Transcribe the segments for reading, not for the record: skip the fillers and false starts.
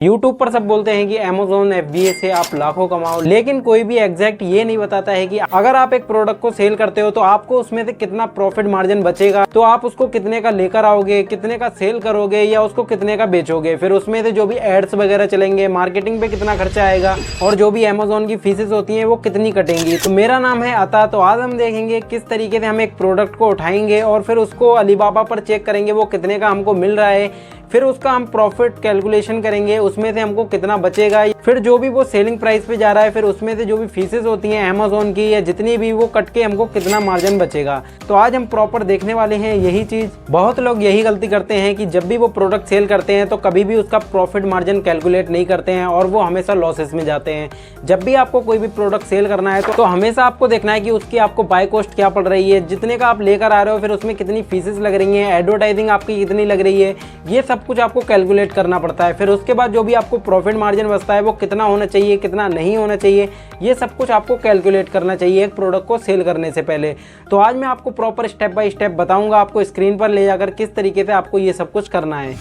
YouTube पर सब बोलते हैं कि Amazon FBA से आप लाखों कमाओ, लेकिन कोई भी एग्जैक्ट ये नहीं बताता है कि अगर आप एक प्रोडक्ट को सेल करते हो तो आपको उसमें से कितना प्रॉफिट मार्जिन बचेगा, तो आप उसको कितने का लेकर आओगे, कितने का सेल करोगे या उसको कितने का बेचोगे। फिर उसमें से जो भी एड्स वगैरह चलेंगे, मार्केटिंग पे कितना खर्चा आएगा और जो भी Amazon की फीसेस होती हैं वो कितनी कटेंगी। तो मेरा नाम है अता। तो आज हम देखेंगे किस तरीके से हम एक प्रोडक्ट को उठाएंगे और फिर उसको अलीबाबा पर चेक करेंगे वो कितने का हमको मिल रहा है, फिर उसका हम प्रॉफिट कैलकुलेशन करेंगे, उसमें से हमको कितना बचेगा, फिर जो भी वो सेलिंग प्राइस पे जा रहा है फिर उसमें से जो भी फीसेस होती हैं Amazon की या जितनी भी, वो कट के हमको कितना मार्जिन बचेगा। तो आज हम प्रॉपर देखने वाले हैं यही चीज़। बहुत लोग यही गलती करते हैं कि जब भी वो प्रोडक्ट सेल करते हैं तो कभी भी उसका प्रॉफिट मार्जिन कैलकुलेट नहीं करते हैं और वो हमेशा लॉसेस में जाते हैं। जब भी आपको कोई भी प्रोडक्ट सेल करना है तो हमेशा आपको देखना है कि उसकी आपको बाय कॉस्ट क्या पड़ रही है, जितने का आप लेकर आ रहे हो फिर उसमें कितनी फीसेस लग रही हैं, एडवर्टाइजिंग आपकी कितनी लग रही है, ये सब कुछ आपको कैलकुलेट करना पड़ता है। फिर उसके बाद जो भी आपको प्रॉफिट मार्जिन बचता है वो कितना होना चाहिए, कितना नहीं होना चाहिए, ये सब कुछ आपको कैलकुलेट करना चाहिए एक प्रोडक्ट को सेल करने से पहले। तो आज मैं आपको प्रॉपर स्टेप बाय स्टेप बताऊंगा, आपको स्क्रीन पर ले जाकर किस तरीके से आपको ये सब कुछ करना है।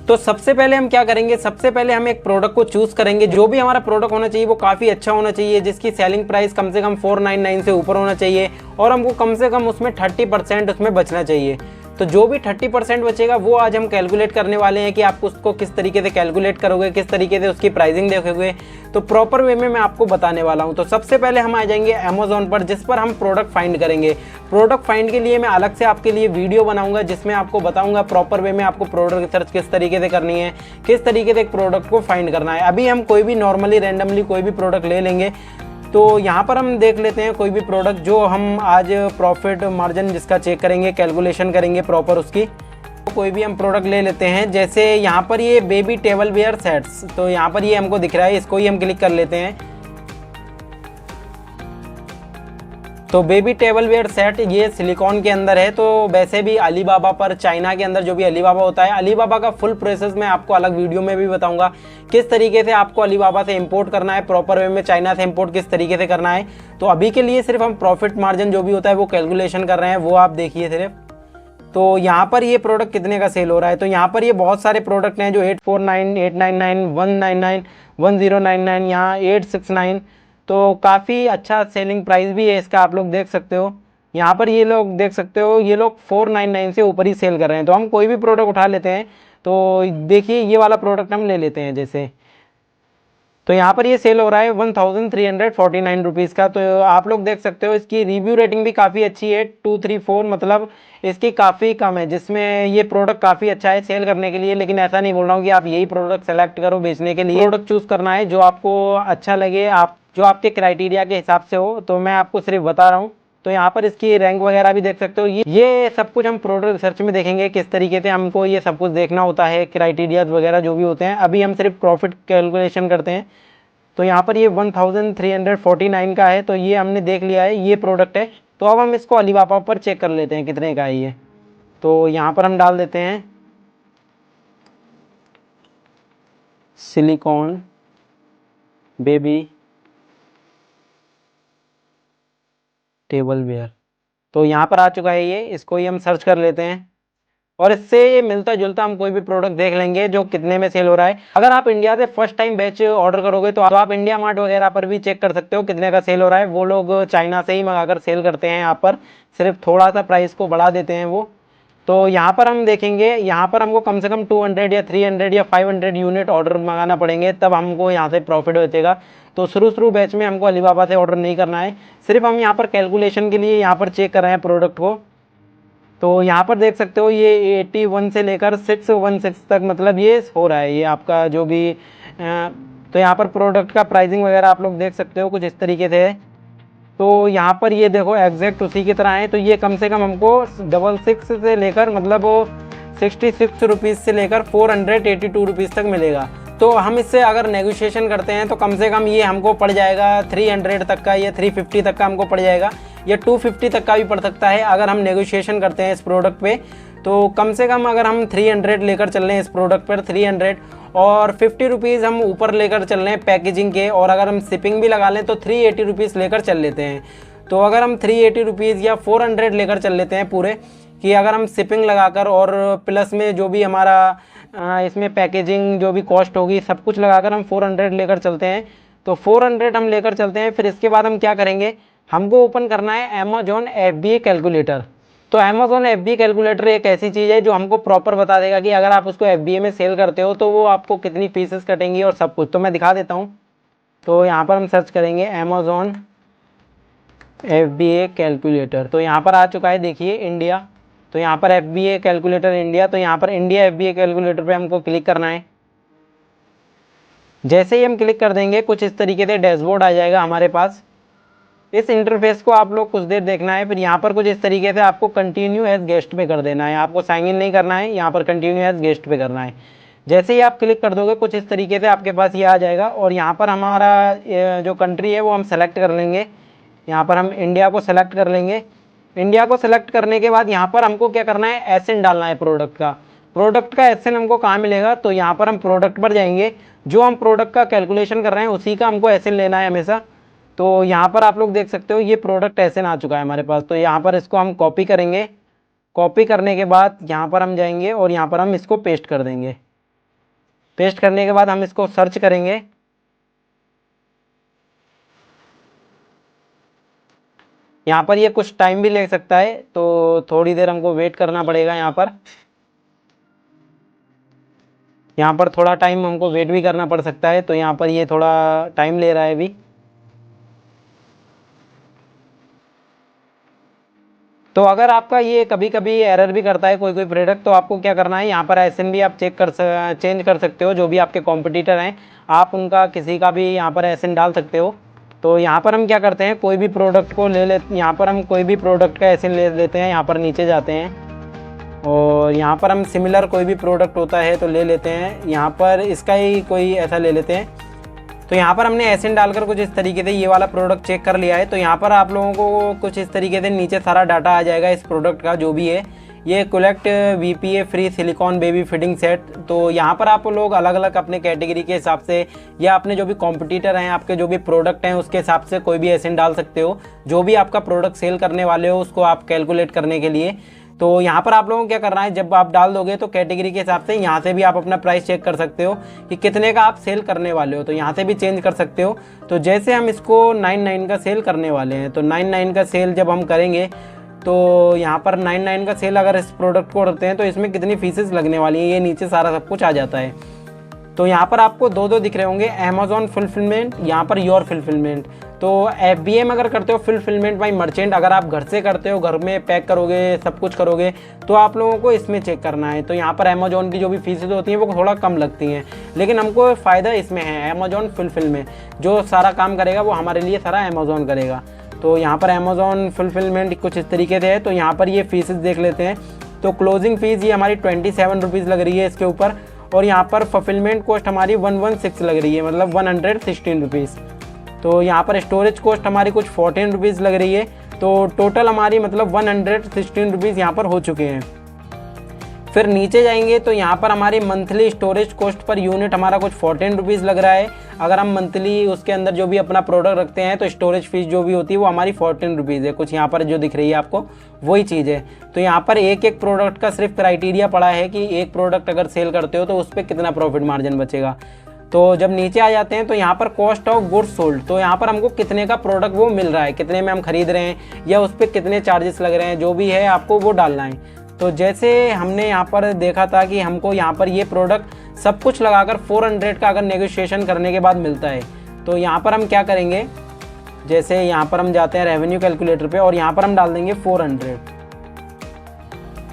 तो सबसे पहले हम क्या करेंगे, सबसे पहले हम एक प्रोडक्ट को चूज करेंगे। जो भी हमारा प्रोडक्ट होना चाहिए वो काफ़ी अच्छा होना चाहिए, जिसकी सेलिंग प्राइस कम से कम 499 से ऊपर होना चाहिए और हमको कम से कम उसमें 30% उसमें बचना चाहिए। तो जो भी 30% बचेगा वो आज हम कैलकुलेट करने वाले हैं कि आप उसको किस तरीके से कैलकुलेट करोगे, किस तरीके से उसकी प्राइसिंग देखोगे। तो प्रॉपर वे में मैं आपको बताने वाला हूं। तो सबसे पहले हम आ जाएंगे Amazon पर, जिस पर हम प्रोडक्ट फाइंड करेंगे। प्रोडक्ट फाइंड के लिए मैं अलग से आपके लिए वीडियो बनाऊंगा जिसमें आपको बताऊंगा प्रॉपर वे में आपको प्रोडक्ट सर्च किस तरीके से करनी है, किस तरीके से एक प्रोडक्ट को फाइंड करना है। अभी हम कोई भी नॉर्मली रैंडमली कोई भी प्रोडक्ट ले लेंगे। तो यहाँ पर हम देख लेते हैं कोई भी प्रोडक्ट जो हम आज प्रॉफिट मार्जिन जिसका चेक करेंगे, कैलकुलेशन करेंगे प्रॉपर उसकी। तो कोई भी हम प्रोडक्ट ले लेते हैं, जैसे यहाँ पर ये बेबी टेबल वेयर सेट्स, तो यहाँ पर ये हमको दिख रहा है, इसको ही हम क्लिक कर लेते हैं। तो बेबी टेबल वेयर सेट ये सिलिकॉन के अंदर है। तो वैसे भी अलीबाबा पर, चाइना के अंदर जो भी अलीबाबा होता है, अलीबाबा का फुल प्रोसेस मैं आपको अलग वीडियो में भी बताऊंगा किस तरीके से आपको अलीबाबा से इंपोर्ट करना है, प्रॉपर वे में चाइना से इंपोर्ट किस तरीके से करना है। तो अभी के लिए सिर्फ हम प्रॉफिट मार्जिन जो भी होता है वो कैलकुलेशन कर रहे हैं, वो आप देखिए सिर्फ। तो यहाँ पर ये प्रोडक्ट कितने का सेल हो रहा है, तो यहाँ पर ये बहुत सारे प्रोडक्ट हैं जो 849, 899, 199, 1099, यहाँ 869। तो काफ़ी अच्छा सेलिंग प्राइस भी है इसका, आप लोग देख सकते हो। यहाँ पर ये लोग देख सकते हो, ये लोग 499 से ऊपर ही सेल कर रहे हैं। तो हम कोई भी प्रोडक्ट उठा लेते हैं। तो देखिए ये वाला प्रोडक्ट हम ले लेते हैं जैसे, तो यहाँ पर ये सेल हो रहा है 1349 रुपीज़ का। तो आप लोग देख सकते हो इसकी रिव्यू रेटिंग भी काफ़ी अच्छी है, 234, मतलब इसकी काफ़ी कम है, जिसमें ये प्रोडक्ट काफ़ी अच्छा है सेल करने के लिए। लेकिन ऐसा नहीं बोल रहा हूँ कि आप यही प्रोडक्ट सेलेक्ट करो बेचने के लिए। प्रोडक्ट चूज़ करना है जो आपको अच्छा लगे, आप जो आपके क्राइटेरिया के हिसाब से हो। तो मैं आपको सिर्फ बता रहा हूँ। तो यहाँ पर इसकी रैंक वगैरह भी देख सकते हो। ये सब कुछ हम प्रोडक्ट रिसर्च में देखेंगे किस तरीके से हमको ये सब कुछ देखना होता है, क्राइटेरियाज वगैरह जो भी होते हैं। अभी हम सिर्फ प्रॉफिट कैलकुलेशन करते हैं। तो यहाँ पर ये 1349 का है, तो ये हमने देख लिया है, ये प्रोडक्ट है। तो अब हम इसको अलीबाबा पर चेक कर लेते हैं कितने का है ये। तो यहाँ पर हम डाल देते हैं सिलिकॉन बेबी टेबल वेयर। तो यहाँ पर आ चुका है ये, इसको ही हम सर्च कर लेते हैं और इससे मिलता जुलता हम कोई भी प्रोडक्ट देख लेंगे जो कितने में सेल हो रहा है। अगर आप इंडिया से फर्स्ट टाइम बैच ऑर्डर करोगे तो आप इंडिया मार्ट वगैरह पर भी चेक कर सकते हो कितने का सेल हो रहा है। वो लोग चाइना से ही मंगाकर सेल करते हैं, यहाँ पर सिर्फ थोड़ा सा प्राइस को बढ़ा देते हैं वो। तो यहाँ पर हम देखेंगे, यहाँ पर हमको कम से कम 200 या 300 या 500 यूनिट ऑर्डर मंगाना पड़ेंगे, तब हमको यहाँ से प्रॉफिट बचेगा। तो शुरू बैच में हमको अलीबाबा से ऑर्डर नहीं करना है, सिर्फ हम यहाँ पर कैलकुलेशन के लिए यहाँ पर चेक कर रहे हैं प्रोडक्ट को। तो यहाँ पर देख सकते हो ये 81 से लेकर 616 तक, मतलब ये हो रहा है ये आपका जो भी। तो यहाँ पर प्रोडक्ट का प्राइसिंग वगैरह आप लोग देख सकते हो कुछ इस तरीके से है। तो यहाँ पर ये देखो एग्जैक्ट उसी की तरह है। तो ये कम से कम हमको 66 से लेकर, मतलब वो 66 रुपीज़ से लेकर 482 रुपीज़ तक मिलेगा। तो हम इससे अगर नेगोशिएशन करते हैं तो कम से कम ये हमको पड़ जाएगा 300 तक का, या 350 तक का हमको पड़ जाएगा, या 250 तक का भी पड़ सकता है अगर हम नेगोशिएशन करते हैं इस प्रोडक्ट पे। तो कम से कम अगर हम 300 लेकर चल रहे हैं इस प्रोडक्ट पर, 300 और 50 रुपीज़ हम ऊपर लेकर चल रहे हैं पैकेजिंग के, और अगर हम शिपिंग भी लगा लें तो 380 रुपीज़ लेकर चल लेते हैं। तो अगर हम 380 रुपीज़ या 400 लेकर चल लेते हैं पूरे, कि अगर हम शिपिंग लगाकर और प्लस में जो भी हमारा इसमें पैकेजिंग जो भी कॉस्ट होगी सब कुछ लगाकर हम 400 लेकर चलते हैं। तो 400 हम लेकर चलते हैं। फिर इसके बाद हम क्या करेंगे, हमको ओपन करना है अमेजोन FBA कैलकुलेटर। तो अमेजोन FBA कैलकुलेटर एक ऐसी चीज़ है जो हमको प्रॉपर बता देगा कि अगर आप उसको FBA में सेल करते हो तो वो आपको कितनी फीसेस कटेंगी और सब कुछ। तो मैं दिखा देता हूँ। तो यहाँ पर हम सर्च करेंगे अमेजोन FBA कैलकुलेटर। तो यहाँ पर आ चुका है, देखिए इंडिया। तो यहाँ पर FBA कैलकुलेटर इंडिया। तो यहाँ पर इंडिया FBA कैलकुलेटर पे हमको क्लिक करना है। जैसे ही हम क्लिक कर देंगे कुछ इस तरीके से डैशबोर्ड आ जाएगा हमारे पास। इस इंटरफेस को आप लोग कुछ देर देखना है। फिर यहाँ पर कुछ इस तरीके से आपको कंटिन्यू एज गेस्ट पे कर देना है। आपको साइन इन नहीं करना है, यहाँ पर कंटिन्यू एज गेस्ट पे करना है। जैसे ही आप क्लिक कर दोगे कुछ इस तरीके से आपके पास ये आ जाएगा। और यहाँ पर हमारा जो कंट्री है वो हम सेलेक्ट कर लेंगे। यहाँ पर हम इंडिया को सेलेक्ट कर लेंगे। इंडिया को सेलेक्ट करने के बाद यहाँ पर हमको क्या करना है, एसएन डालना है प्रोडक्ट का। प्रोडक्ट का एसएन हमको कहाँ मिलेगा, तो यहाँ पर हम प्रोडक्ट पर जाएंगे। जो हम प्रोडक्ट का कैलकुलेशन कर रहे हैं उसी का हमको एसएन लेना है हमेशा। तो यहाँ पर आप लोग देख सकते हो ये प्रोडक्ट एसएन आ चुका है हमारे पास। तो यहाँ पर इसको हम कॉपी करेंगे। कॉपी करने के बाद यहाँ पर हम जाएंगे और यहाँ पर हम इसको पेस्ट कर देंगे। पेस्ट करने के बाद हम इसको सर्च करेंगे। यहाँ पर ये कुछ टाइम भी ले सकता है, तो थोड़ी देर हमको वेट करना पड़ेगा। यहाँ पर थोड़ा टाइम हमको वेट भी करना पड़ सकता है। तो यहाँ पर ये थोड़ा टाइम ले रहा है अभी। तो अगर आपका ये कभी कभी एरर भी करता है कोई कोई प्रोडक्ट, तो आपको क्या करना है, यहाँ पर एसएन भी आप चेंज कर सकते हो। जो भी आपके कॉम्पिटिटर हैं आप उनका किसी का भी यहाँ पर एसएन डाल सकते हो। तो यहाँ पर हम क्या करते हैं, कोई भी प्रोडक्ट को ले लेते, यहाँ पर हम कोई भी प्रोडक्ट का एसएन ले लेते हैं। यहाँ पर नीचे जाते हैं और यहाँ पर हम सिमिलर कोई भी प्रोडक्ट होता है तो ले लेते हैं। यहाँ पर इसका ही कोई ऐसा ले लेते हैं। तो यहाँ पर हमने एसएन डालकर कुछ इस तरीके से ये वाला प्रोडक्ट चेक कर लिया है। तो यहाँ पर आप लोगों को कुछ इस तरीके से नीचे सारा डाटा आ जाएगा इस प्रोडक्ट का जो भी है। ये collect VPA free silicon baby feeding set. तो यहाँ पर आप लोग अलग अलग अपने कैटेगरी के हिसाब से या अपने जो भी कॉम्पिटिटर हैं, आपके जो भी प्रोडक्ट हैं उसके हिसाब से कोई भी एसएन डाल सकते हो। जो भी आपका प्रोडक्ट सेल करने वाले हो उसको आप कैलकुलेट करने के लिए। तो यहाँ पर आप लोगों को क्या करना है, जब आप डाल दोगे तो कैटेगरी के हिसाब से यहाँ से भी आप अपना प्राइस चेक कर सकते हो कि कितने का आप सेल करने वाले हो। तो यहाँ से भी चेंज कर सकते हो। तो जैसे हम इसको 99 का सेल करने वाले हैं, तो 99 का सेल जब हम करेंगे तो यहाँ पर 99 का सेल अगर इस प्रोडक्ट को करते हैं तो इसमें कितनी फीसेस लगने वाली हैं ये नीचे सारा सब कुछ आ जाता है। तो यहाँ पर आपको दो दिख रहे होंगे, अमेजोन फुलफिलमेंट, यहाँ पर योर फुलफिलमेंट। तो FBA में अगर करते हो फुलफिलमेंट बाय मर्चेंट, अगर आप घर से करते हो, घर में पैक करोगे, सब कुछ करोगे, तो आप लोगों को इसमें चेक करना है। तो यहाँ पर अमेजोन की जो भी फीसेज होती हैं वो थोड़ा कम लगती हैं, लेकिन हमको फ़ायदा इसमें है अमेजोन फुलफिलमेंट। जो सारा काम करेगा वो हमारे लिए सारा अमेजोन करेगा। तो यहाँ पर अमेजोन फुलफिलमेंट कुछ इस तरीके से है। तो यहाँ पर ये फीसेज देख लेते हैं। तो क्लोजिंग फ़ीस ये हमारी 27 रुपीज़ लग रही है इसके ऊपर। और यहाँ पर फुलफिलमेंट कॉस्ट हमारी 116 लग रही है, मतलब 116 रुपीज़। तो यहाँ पर स्टोरेज कॉस्ट हमारी कुछ 14 रुपीज़ लग रही है। तो टोटल हमारी मतलब 116 रुपीज़ यहाँ पर हो चुके हैं। फिर नीचे जाएंगे तो यहाँ पर हमारी monthly storage cost per unit हमारा कुछ 14 रुपीज़ लग रहा है। अगर हम मंथली उसके अंदर जो भी अपना प्रोडक्ट रखते हैं तो स्टोरेज फीस जो भी होती है वो हमारी 14 रुपीज़ है। कुछ यहाँ पर जो दिख रही है आपको वही चीज़ है। तो यहाँ पर एक एक प्रोडक्ट का सिर्फ क्राइटेरिया पड़ा है कि एक प्रोडक्ट अगर सेल करते हो तो उस पर कितना प्रॉफिट मार्जिन बचेगा। तो जब नीचे आ जाते हैं तो यहाँ पर कॉस्ट ऑफ गुड्स सोल्ड, तो यहाँ पर हमको कितने का प्रोडक्ट वो मिल रहा है, कितने में हम खरीद रहे हैं या उस पर कितने चार्जेस लग रहे हैं, जो भी है आपको वो डालना है। तो जैसे हमने यहाँ पर देखा था कि हमको यहाँ पर ये प्रोडक्ट सब कुछ लगाकर 400 का अगर नेगोशिएशन करने के बाद मिलता है, तो यहाँ पर हम क्या करेंगे, जैसे यहाँ पर हम जाते हैं रेवेन्यू कैलकुलेटर पे और यहाँ पर हम डाल देंगे 400।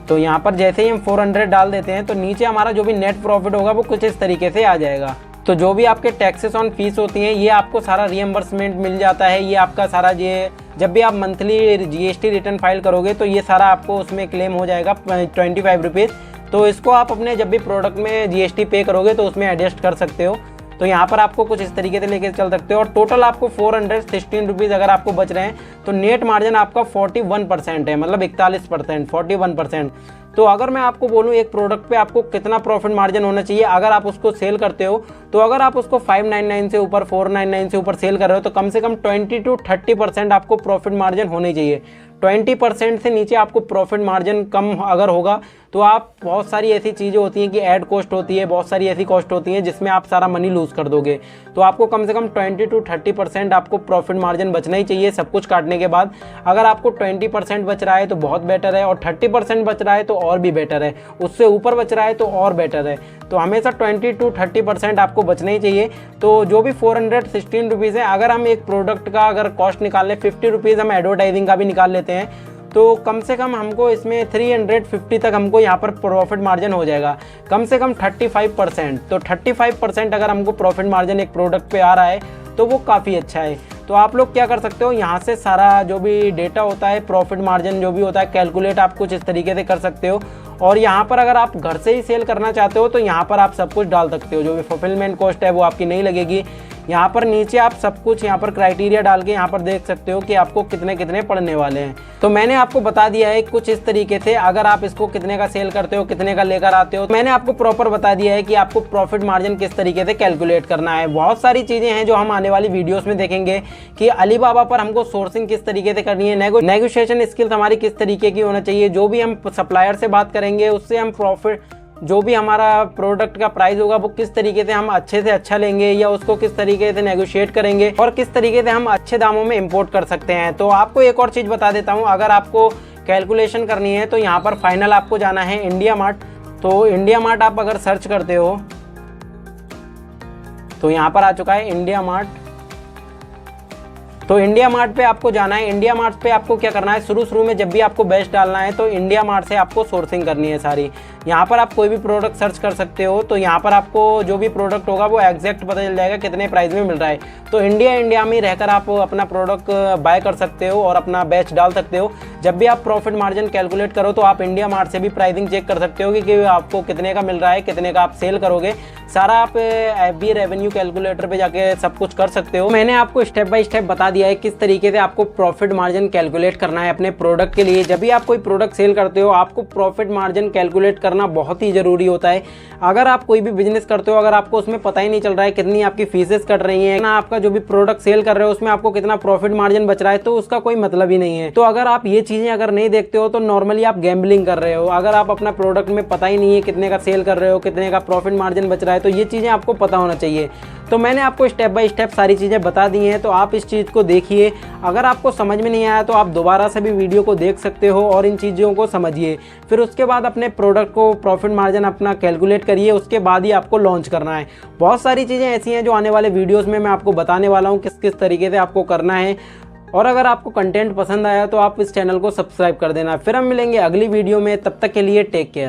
तो यहाँ पर जैसे ही हम 400 डाल देते हैं तो नीचे हमारा जो भी नेट प्रॉफिट होगा वो कुछ इस तरीके से आ जाएगा। तो जो भी आपके टैक्सेस ऑन फीस होती हैं ये आपको सारा रिएम्बर्समेंट मिल जाता है। ये आपका सारा ये जब भी आप मंथली GST रिटर्न फाइल करोगे तो ये सारा आपको उसमें क्लेम हो जाएगा 25 रुपीज़। तो इसको आप अपने जब भी प्रोडक्ट में GST पे करोगे तो उसमें एडजस्ट कर सकते हो। तो यहाँ पर आपको कुछ इस तरीके से लेके चल सकते हो। और टोटल आपको 416 रुपीज़ अगर आपको बच रहे हैं तो नेट मार्जिन आपका 41% है, मतलब 41%, 41%। तो अगर मैं आपको बोलूँ एक प्रोडक्ट पे आपको कितना प्रॉफिट मार्जिन होना चाहिए अगर आप उसको सेल करते हो, तो अगर आप उसको 599 से ऊपर 499 से ऊपर सेल कर रहे हो तो कम से कम 20 to 30% आपको प्रॉफिट मार्जिन होनी चाहिए। 20% से नीचे आपको प्रॉफिट मार्जिन कम अगर होगा तो आप बहुत सारी ऐसी चीज़ें होती हैं कि ऐड कॉस्ट होती है, बहुत सारी ऐसी कॉस्ट होती हैं जिसमें आप सारा मनी लूज़ कर दोगे। तो आपको कम से कम 20 to 30% आपको प्रॉफिट मार्जिन बचना ही चाहिए सब कुछ काटने के बाद। अगर आपको 20% बच रहा है तो बहुत बेटर है, और 30% बच रहा है तो और भी बेटर है, उससे ऊपर बच रहा है तो और बेटर है। तो हमेशा 20 to 30% आपको बचना ही चाहिए। तो जो भी 416 रुपीज़ है, अगर हम एक प्रोडक्ट का अगर कॉस्ट निकाल लें 50 रुपीज़ हम एडवर्टाइजिंग का भी निकाल लेते हैं तो कम से कम हमको इसमें 350 तक हमको यहाँ पर प्रॉफिट मार्जिन हो जाएगा, कम से कम 35%। तो 35% अगर हमको प्रॉफिट मार्जिन एक प्रोडक्ट पे आ रहा है तो वो काफ़ी अच्छा है। तो आप लोग क्या कर सकते हो, यहाँ से सारा जो भी डेटा होता है, प्रॉफिट मार्जिन जो भी होता है, कैलकुलेट आप कुछ इस तरीके से कर सकते हो। और यहाँ पर अगर आप घर से ही सेल करना चाहते हो तो यहाँ पर आप सब कुछ डाल सकते हो, जो भी फुलफिलमेंट कॉस्ट है वो आपकी नहीं लगेगी। यहाँ पर नीचे आप सब कुछ यहाँ पर क्राइटेरिया डाल के यहाँ पर देख सकते हो कि आपको कितने कितने पड़ने वाले हैं। तो मैंने आपको बता दिया है कुछ इस तरीके से, अगर आप इसको कितने का सेल करते हो, कितने का लेकर आते हो, मैंने आपको प्रॉपर बता दिया है कि आपको प्रॉफिट मार्जिन किस तरीके से कैलकुलेट करना है। बहुत सारी चीज़ें हैं जो हम आने वाली वीडियोस में देखेंगे कि अलीबाबा पर हमको सोर्सिंग किस तरीके से करनी है, नेगोशिएशन स्किल्स हमारी किस तरीके की होना चाहिए, जो भी हम सप्लायर से बात करेंगे उससे हम प्रॉफिट, जो भी हमारा प्रोडक्ट का प्राइस होगा वो किस तरीके से हम अच्छे से अच्छा लेंगे या उसको किस तरीके से नेगोशिएट करेंगे और किस तरीके से हम अच्छे दामों में इंपोर्ट कर सकते हैं। तो आपको एक और चीज़ बता देता हूँ, अगर आपको कैलकुलेशन करनी है तो यहाँ पर फाइनल आपको जाना है इंडिया मार्ट। तो इंडिया मार्ट आप अगर सर्च करते हो तो यहाँ पर आ चुका है इंडिया मार्ट। तो इंडिया मार्ट पे आपको जाना है। इंडिया मार्ट पे आपको क्या करना है, शुरू में जब भी आपको बेस्ट डालना है तो इंडिया मार्ट से आपको सोर्सिंग करनी है सारी। यहाँ पर आप कोई भी प्रोडक्ट सर्च कर सकते हो, तो यहाँ पर आपको जो भी प्रोडक्ट होगा वो एग्जैक्ट पता चल जाएगा कितने प्राइस में मिल रहा है। तो इंडिया में रहकर आप अपना प्रोडक्ट बाय कर सकते हो और अपना बैच डाल सकते हो। जब भी आप प्रॉफिट मार्जिन कैलकुलेट करो तो आप इंडिया मार्ट से भी प्राइसिंग चेक कर सकते हो कि आपको कितने का मिल रहा है, कितने का आप सेल करोगे। सारा आप FB रेवेन्यू कैलकुलेटर पे जाके सब कुछ कर सकते हो। मैंने आपको स्टेप बाय स्टेप बता दिया है किस तरीके से आपको प्रॉफिट मार्जिन कैलकुलेट करना है अपने प्रोडक्ट के लिए। जब भी आप कोई प्रोडक्ट सेल करते हो आपको प्रॉफिट मार्जिन कैलकुलेट करना बहुत ही ज़रूरी होता है। अगर आप कोई भी बिजनेस करते हो, अगर आपको उसमें पता ही नहीं चल रहा है कितनी आपकी फीसेस कट रही हैं, ना आपका जो भी प्रोडक्ट सेल कर रहे हो उसमें आपको कितना प्रॉफिट मार्जिन बच रहा है, तो उसका कोई मतलब ही नहीं है। तो अगर आप ये चीज़ें अगर नहीं देखते हो तो नॉर्मली आप गैम्बलिंग कर रहे हो। अगर आप अपना प्रोडक्ट में पता ही नहीं है कितने का सेल कर रहे हो, कितने का प्रॉफिट मार्जिन बच रहा है, तो ये चीज़ें आपको पता होना चाहिए। तो मैंने आपको स्टेप बाय स्टेप सारी चीज़ें बता दी हैं, तो आप इस चीज़ को देखिए। अगर आपको समझ में नहीं आया तो आप दोबारा से भी वीडियो को देख सकते हो और इन चीज़ों को समझिए। फिर उसके बाद अपने प्रोडक्ट को प्रॉफिट मार्जिन अपना कैलकुलेट करिए, उसके बाद ही आपको लॉन्च करना है। बहुत सारी चीज़ें ऐसी हैं जो आने वाले वीडियोज़ में मैं आपको बताने वाला हूँ किस किस तरीके से आपको करना है। और अगर आपको कंटेंट पसंद आया तो आप इस चैनल को सब्सक्राइब कर देना। फिर हम मिलेंगे अगली वीडियो में, तब तक के लिए टेक केयर।